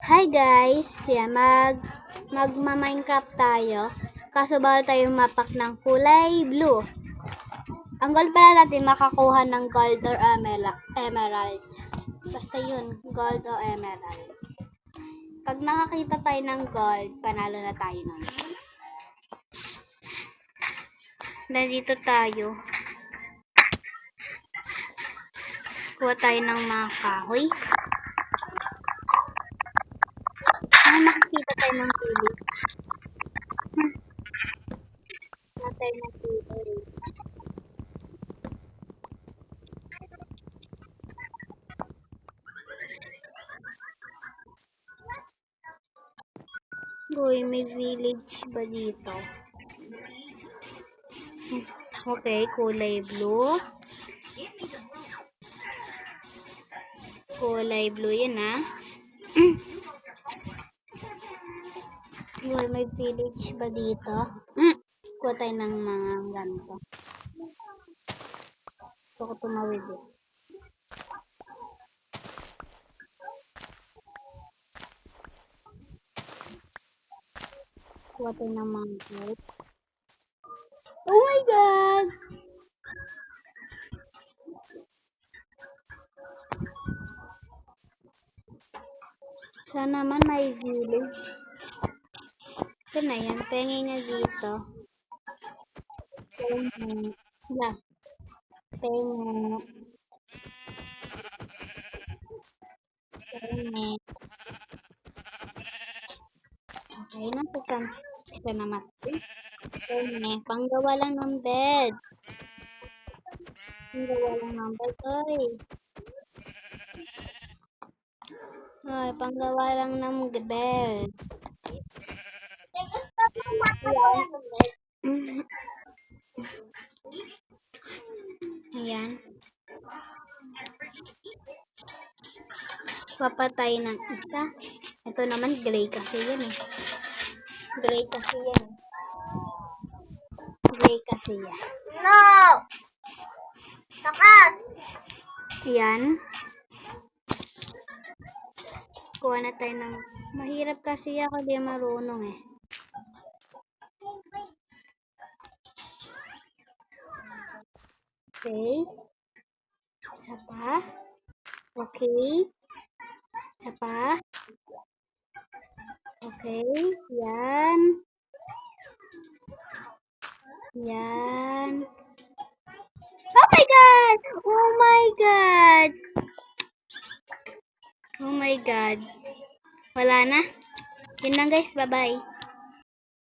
Hi guys! Yan, magma-Minecraft tayo. Kaso bawal tayo mapak ng kulay blue. Ang goal pala natin makakuha ng gold or emerald. Basta yun, gold o emerald. Pag nakakita tayo ng gold, panalo na tayo nun. Nandito tayo. Kuha tayo ng mga kahoy. Nakikita tayo ng village. Natay ng village. Uy, may village ba dito? Okay, kulay blue. Kulay blue yan ha. Uy, may village ba dito? Kuha tayo ng mga ganito. Gusto ko tumawid eh. Kuha tayo ng mga goat. Oh my god! Sana naman may village. Ito na yan. Pengi nga dito. Pengi. Yeah. Pengi. Pengi. Okay, napukan siya naman. Pengi. Panggawa lang ng bed. Panggawa lang ng bed. Ay, panggawa lang ng bed. Ayan. Papatay ng isa. Ito naman, gray kasi yan eh. Gray kasi yan. Gray kasi yan. No! Takas! Ayan. Kuha na tayo ng... Mahirap kasi ako, di marunong eh. Okay. Isa pa. Okay. Isa pa. Okay. Yan. Yan. Oh my God! Oh my God! Oh my God. Wala na. Yun lang guys. Bye-bye.